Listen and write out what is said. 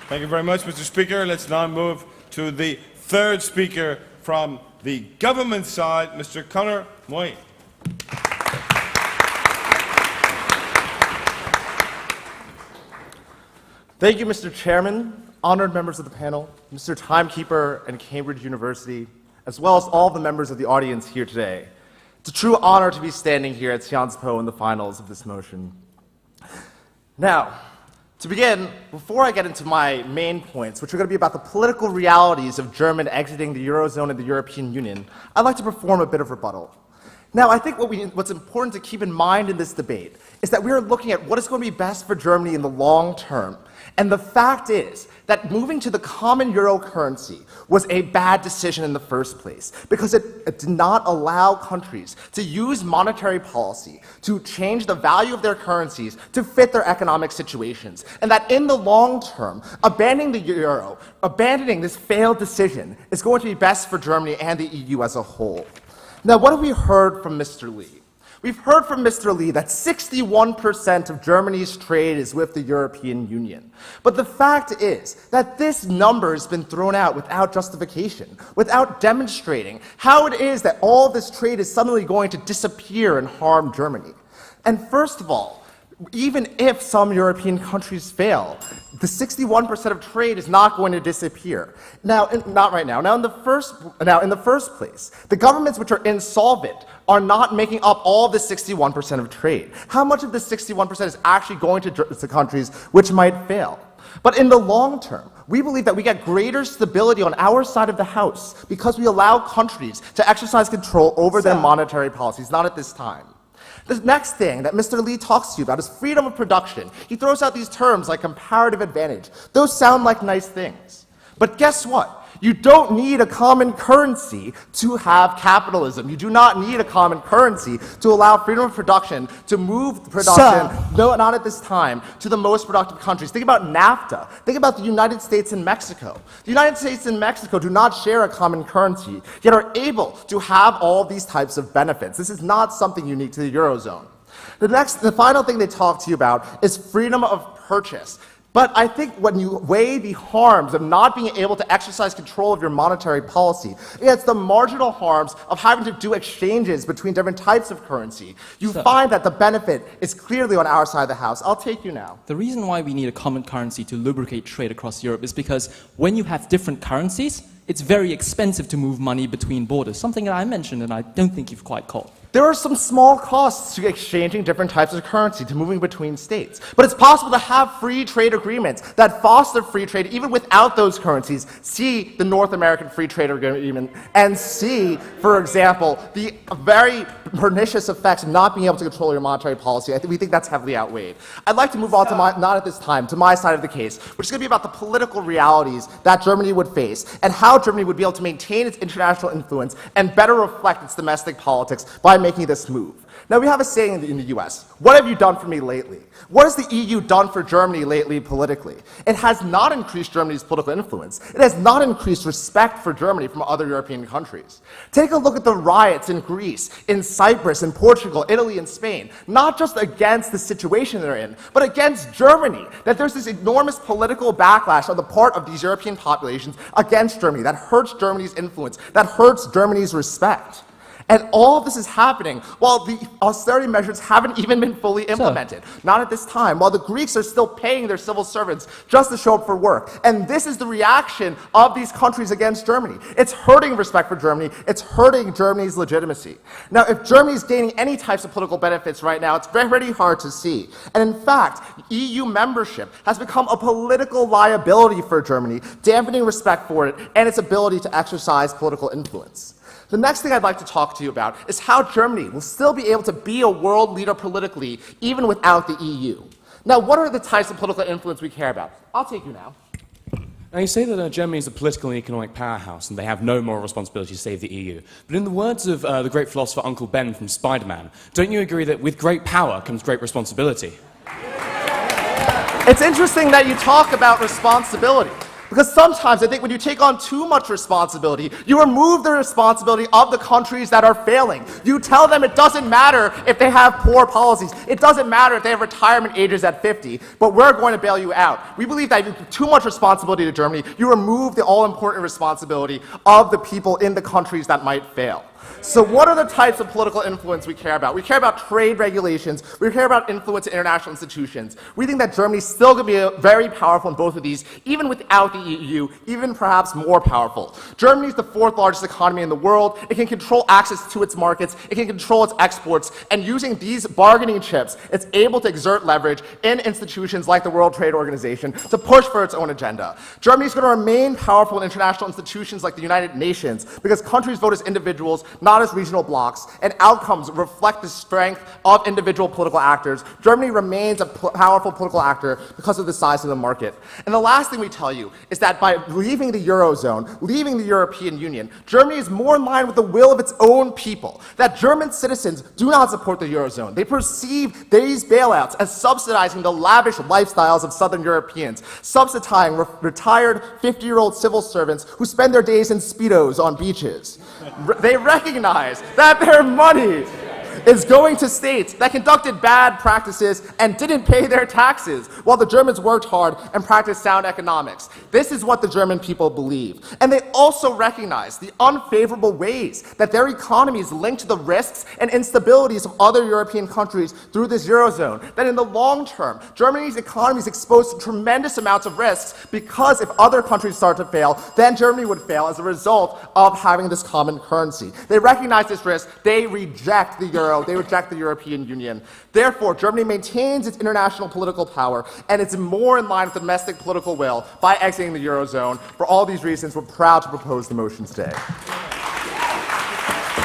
Thank you very much, Mr. Speaker. Let's now move to the third speaker from the government side, Mr. Connor Mui. Thank you, Mr. Chairman, honored members of the panel, Mr. Timekeeper and Cambridge University, as well as all the members of the audience here today. It's a true honor to be standing here at Sciences Po in the finals of this motion. Now, to begin, before I get into my main points, which are going to be about the political realities of Germany exiting the Eurozone and the European Union, I'd like to perform a bit of rebuttal. Now, I think what's important to keep in mind in this debate is that we are looking at what is going to be best for Germany in the long term. And the fact is that moving to the common euro currency was a bad decision in the first place because it did not allow countries to use monetary policy to change the value of their currencies to fit their economic situations. And that in the long term, abandoning the euro, abandoning this failed decision is going to be best for Germany and the EU as a whole. Now, what have we heard from Mr. Lee? We've heard from Mr. Lee that 61% of Germany's trade is with the European Union. But the fact is that this number has been thrown out without justification, without demonstrating how it is that all this trade is suddenly going to disappear and harm Germany. And first of all, even if some European countries fail, the 61% of trade is not going to disappear. Now, not right now. Now, in the first place, the governments which are insolvent are not making up all of the 61% of trade. How much of this 61% is actually going to countries which might fail? But in the long term, we believe that we get greater stability on our side of the house because we allow countries to exercise control over their monetary policies, not at this time. The next thing that Mr. Lee talks to you about is freedom of production. He throws out these terms like comparative advantage. Those sound like nice things. But guess what? You don't need a common currency to have capitalism. You do not need a common currency to allow freedom of production to move production, no, not at this time, to the most productive countries. Think about NAFTA. Think about the United States and Mexico. The United States and Mexico do not share a common currency, yet are able to have all these types of benefits. This is not something unique to the Eurozone. The final thing they talk to you about is freedom of purchase. But I think when you weigh the harms of not being able to exercise control of your monetary policy against the marginal harms of having to do exchanges between different types of currency, you find that the benefit is clearly on our side of the house. I'll take you now. The reason why we need a common currency to lubricate trade across Europe is because when you have different currencies, it's very expensive to move money between borders, something that I mentioned and I don't think you've quite caught. There are some small costs to exchanging different types of currency, to moving between states. But it's possible to have free trade agreements that foster free trade even without those currencies. See the North American Free Trade Agreement, and see, for example, the very pernicious effects of not being able to control your monetary policy. We think that's heavily outweighed. I'd like to move on to not at this time, to my side of the case, which is going to be about the political realities that Germany would face and how Germany would be able to maintain its international influence and better reflect its domestic politics by making this move. Now, we have a saying in the US, what have you done for me lately? What has the EU done for Germany lately politically? It has not increased Germany's political influence. It has not increased respect for Germany from other European countries. Take a look at the riots in Greece, in Cyprus, in Portugal, Italy, and Spain. Not just against the situation they're in, but against Germany. That there's this enormous political backlash on the part of these European populations against Germany that hurts Germany's influence, that hurts Germany's respect. And all of this is happening while the austerity measures haven't even been fully implemented. Not at this time, while the Greeks are still paying their civil servants just to show up for work. And this is the reaction of these countries against Germany. It's hurting respect for Germany. It's hurting Germany's legitimacy. Now, if Germany is gaining any types of political benefits right now, it's very hard to see. And in fact, EU membership has become a political liability for Germany, dampening respect for it and its ability to exercise political influence. The next thing I'd like to talk to you about is how Germany will still be able to be a world leader politically even without the EU. Now, what are the types of political influence we care about? I'll take you now. Now, you say that Germany is a political and economic powerhouse and they have no moral responsibility to save the EU. But in the words of the great philosopher Uncle Ben from Spider-Man, don't you agree that with great power comes great responsibility? It's interesting that you talk about responsibility. Because sometimes I think when you take on too much responsibility, you remove the responsibility of the countries that are failing. You tell them it doesn't matter if they have poor policies. It doesn't matter if they have retirement ages at 50, but we're going to bail you out. We believe that if you give too much responsibility to Germany, you remove the all-important responsibility of the people in the countries that might fail. So what are the types of political influence we care about? We care about trade regulations. We care about influence in international institutions. We think that Germany's still going to be very powerful in both of these, even without the EU, even perhaps more powerful. Germany is the fourth largest economy in the world. It can control access to its markets. It can control its exports. And using these bargaining chips, it's able to exert leverage in institutions like the World Trade Organization to push for its own agenda. Germany is going to remain powerful in international institutions like the United Nations because countries vote as individuals, not as regional blocs, and outcomes reflect the strength of individual political actors. Germany remains a powerful political actor because of the size of the market. And the last thing we tell you is that by leaving the Eurozone, leaving the European Union, Germany is more in line with the will of its own people. That German citizens do not support the Eurozone. They perceive these bailouts as subsidizing the lavish lifestyles of Southern Europeans, subsidizing retired 50-year-old civil servants who spend their days in Speedos on beaches. They recognize that their money is going to states that conducted bad practices and didn't pay their taxes, while the Germans worked hard and practiced sound economics. This is what the German people believe. And they also recognize the unfavorable ways that their economy is linked to the risks and instabilities of other European countries through this Eurozone. That in the long term, Germany's economy is exposed to tremendous amounts of risks because if other countries start to fail, then Germany would fail as a result of having this common currency. They recognize this risk. They reject the euro. They reject the European Union. Therefore, Germany maintains its international political power, and it's more in line with the domestic political will by exiting the Eurozone. For all these reasons, we're proud to propose the motion today.